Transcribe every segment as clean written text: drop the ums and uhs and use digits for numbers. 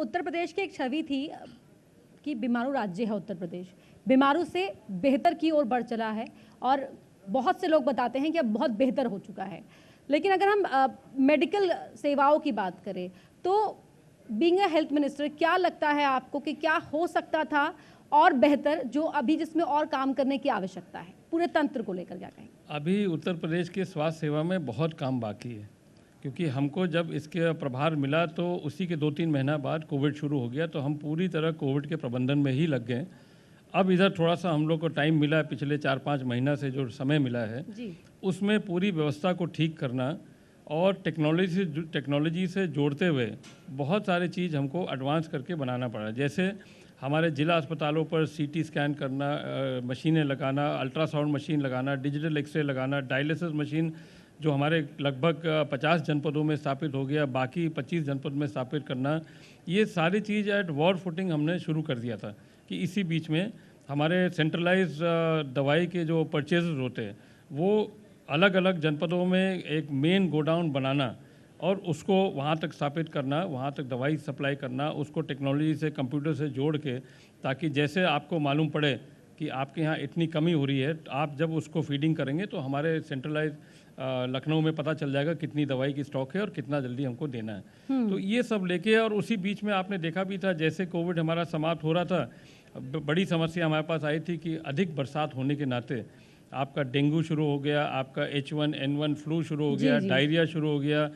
उत्तर प्रदेश की एक छवि थी कि बीमारू राज्य है उत्तर प्रदेश, बीमारू से बेहतर की ओर बढ़ चला है और बहुत से लोग बताते हैं कि अब बहुत बेहतर हो चुका है। लेकिन अगर हम मेडिकल सेवाओं की बात करें तो बीइंग अ हेल्थ मिनिस्टर क्या लगता है आपको कि क्या हो सकता था और बेहतर, जो अभी जिसमें और काम करने की आवश्यकता है पूरे तंत्र को लेकर? क्या कहें? अभी उत्तर प्रदेश के स्वास्थ्य सेवा में बहुत काम बाकी है, क्योंकि हमको जब इसके प्रभार मिला तो उसी के 2-3 महीना बाद कोविड शुरू हो गया, तो हम पूरी तरह कोविड के प्रबंधन में ही लग गए। अब इधर थोड़ा सा हम लोग को टाइम मिला है, पिछले 4-5 महीना से जो समय मिला है जी। उसमें पूरी व्यवस्था को ठीक करना और टेक्नोलॉजी से जोड़ते हुए बहुत सारी चीज़ हमको एडवांस करके बनाना पड़ा। जैसे हमारे ज़िला अस्पतालों पर सीटी स्कैन करना, मशीनें लगाना, अल्ट्रासाउंड मशीन लगाना, डिजिटल एक्सरे लगाना, डायलिसिस मशीन जो हमारे लगभग 50 जनपदों में स्थापित हो गया, बाकी 25 जनपद में स्थापित करना, ये सारी चीज़ एट वॉर फुटिंग हमने शुरू कर दिया था। कि इसी बीच में हमारे सेंट्रलाइज दवाई के जो परचेजेस होते हैं वो अलग अलग जनपदों में एक मेन गोडाउन बनाना और उसको वहाँ तक स्थापित करना, वहाँ तक दवाई सप्लाई करना, उसको टेक्नोलॉजी से, कंप्यूटर से जोड़ के, ताकि जैसे आपको मालूम पड़े कि आपके यहाँ इतनी कमी हो रही है, आप जब उसको फीडिंग करेंगे तो हमारे सेंट्रलाइज लखनऊ में पता चल जाएगा कितनी दवाई की स्टॉक है और कितना जल्दी हमको देना है। तो ये सब लेके, और उसी बीच में आपने देखा भी था जैसे कोविड हमारा समाप्त हो रहा था, बड़ी समस्या हमारे पास आई थी कि अधिक बरसात होने के नाते आपका डेंगू शुरू हो गया, आपका H1N1 फ्लू शुरू हो गया, डायरिया शुरू हो गया,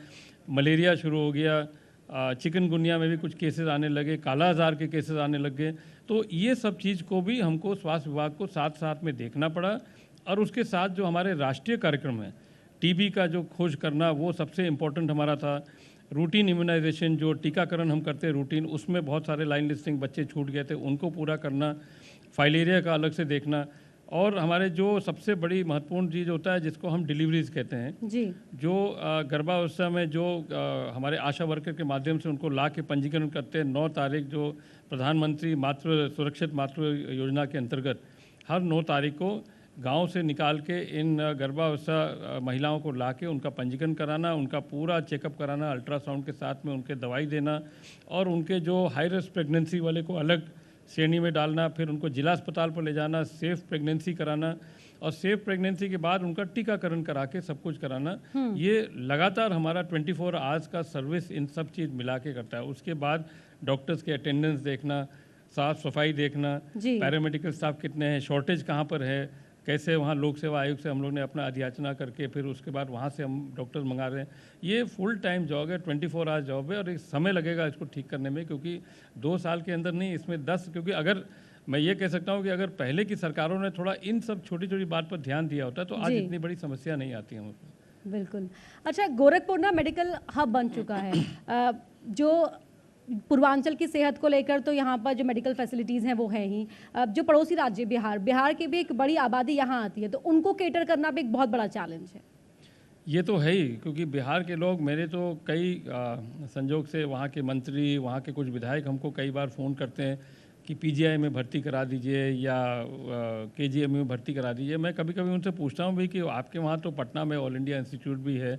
मलेरिया शुरू हो गया, चिकनगुनिया में भी कुछ केसेस आने लगे, काला आजार के केसेस आने लग गए। तो ये सब चीज़ को भी हमको स्वास्थ्य विभाग को साथ साथ में देखना पड़ा। और उसके साथ जो हमारे राष्ट्रीय कार्यक्रम है, टीबी का जो खोज करना, वो सबसे इम्पोर्टेंट हमारा था। रूटीन इम्यूनाइजेशन जो टीकाकरण हम करते हैं रूटीन, उसमें बहुत सारे लाइन लिस्टिंग बच्चे छूट गए थे, उनको पूरा करना, फाइलेरिया का अलग से देखना। और हमारे जो सबसे बड़ी महत्वपूर्ण चीज़ होता है जिसको हम डिलीवरीज कहते हैं जी, जो गर्भावस्था में जो हमारे आशा वर्कर के माध्यम से उनको ला के पंजीकरण करते हैं। 9 तारीख जो प्रधानमंत्री सुरक्षित मातृ योजना के अंतर्गत हर 9 तारीख को गांव से निकाल के इन गर्भावस्था महिलाओं को ला के उनका पंजीकरण कराना, उनका पूरा चेकअप कराना, अल्ट्रासाउंड के साथ में उनके दवाई देना, और उनके जो हाई रिस्क प्रेगनेंसी वाले को अलग श्रेणी में डालना, फिर उनको जिला अस्पताल पर ले जाना, सेफ प्रेगनेंसी कराना, और सेफ प्रेगनेंसी के बाद उनका टीकाकरण करा के सब कुछ कराना। ये लगातार हमारा 24 आवर्स का सर्विस इन सब चीज़ मिला के करता है। उसके बाद डॉक्टर्स के अटेंडेंस देखना, साफ सफाई देखना, पैरामेडिकल स्टाफ कितने हैं, शॉर्टेज कहाँ पर है, कैसे वहाँ लोक सेवा आयोग से हम लोग ने अपना अधियाचना करके फिर उसके बाद वहाँ से हम डॉक्टर्स मंगा रहे हैं। ये फुल टाइम जॉब है, 24 आवर्स जॉब है, और एक समय लगेगा इसको ठीक करने में, क्योंकि 2 साल के अंदर नहीं, इसमें 10, क्योंकि अगर मैं ये कह सकता हूँ कि अगर पहले की सरकारों ने थोड़ा इन सब छोटी छोटी बात पर ध्यान दिया होता तो आज इतनी बड़ी समस्या नहीं आती हमको। बिल्कुल। अच्छा, गोरखपुर ना मेडिकल हब बन चुका है। जो पूर्वांचल की सेहत को लेकर तो यहाँ पर जो मेडिकल फैसिलिटीज़ हैं वो हैं ही। जो पड़ोसी राज्य बिहार की भी एक बड़ी आबादी यहाँ आती है, तो उनको केटर करना भी एक बहुत बड़ा चैलेंज है। ये तो है ही, क्योंकि बिहार के लोग, मेरे तो कई संजोग से वहाँ के मंत्री, वहाँ के कुछ विधायक हमको कई बार फ़ोन करते हैं कि पीजीआई में भर्ती करा दीजिए या केजीएम में भर्ती करा दीजिए। मैं कभी कभी उनसे पूछता हूँ भी कि आपके वहाँ तो पटना में ऑल इंडिया इंस्टीट्यूट भी है,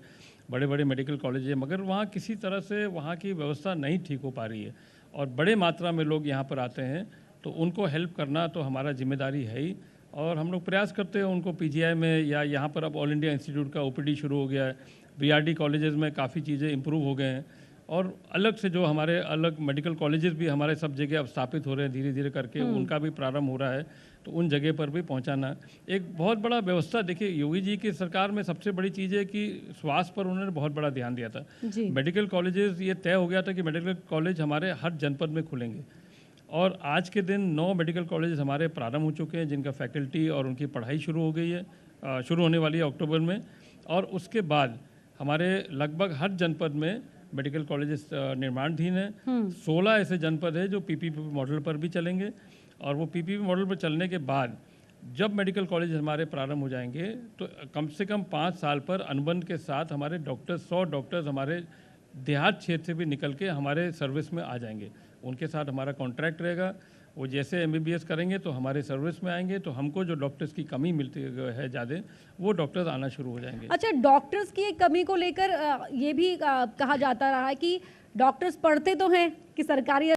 बड़े बड़े मेडिकल कॉलेज है, मगर वहाँ किसी तरह से वहाँ की व्यवस्था नहीं ठीक हो पा रही है, और बड़े मात्रा में लोग यहाँ पर आते हैं, तो उनको हेल्प करना तो हमारा जिम्मेदारी है ही। और हम लोग प्रयास करते हैं उनको पीजीआई में, या यहाँ पर अब ऑल इंडिया इंस्टीट्यूट का ओपीडी शुरू हो गया है, बीआरडी कॉलेजेस में काफ़ी चीज़ें इंप्रूव हो गए हैं, और अलग से जो हमारे अलग मेडिकल कॉलेजेस भी हमारे सब जगह अब स्थापित हो रहे हैं धीरे धीरे करके, उनका भी प्रारंभ हो रहा है, तो उन जगह पर भी पहुंचाना एक बहुत बड़ा व्यवस्था। देखिए, योगी जी की सरकार में सबसे बड़ी चीज़ है कि स्वास्थ्य पर उन्होंने बहुत बड़ा ध्यान दिया था। मेडिकल कॉलेजेस, ये तय हो गया था कि मेडिकल कॉलेज हमारे हर जनपद में खुलेंगे, और आज के दिन 9 मेडिकल कॉलेज हमारे प्रारंभ हो चुके हैं, जिनका फैकल्टी और उनकी पढ़ाई शुरू हो गई है, शुरू होने वाली है अक्टूबर में। और उसके बाद हमारे लगभग हर जनपद में मेडिकल कॉलेजेस निर्माणाधीन है। 16 ऐसे जनपद है जो पीपीपी मॉडल पर भी चलेंगे, और वो पीपीपी मॉडल पर चलने के बाद जब मेडिकल कॉलेज हमारे प्रारंभ हो जाएंगे तो कम से कम 5 साल पर अनुबंध के साथ हमारे डॉक्टर्स, 100 डॉक्टर्स हमारे देहात क्षेत्र से भी निकल के हमारे सर्विस में आ जाएंगे। उनके साथ हमारा कॉन्ट्रैक्ट रहेगा, वो जैसे एमबीबीएस करेंगे तो हमारे सर्विस में आएंगे, तो हमको जो डॉक्टर्स की कमी मिलती है ज़्यादा, वो डॉक्टर्स आना शुरू हो जाएंगे। अच्छा, डॉक्टर्स की एक कमी को लेकर ये भी कहा जाता रहा है कि डॉक्टर्स पढ़ते तो हैं कि सरकारी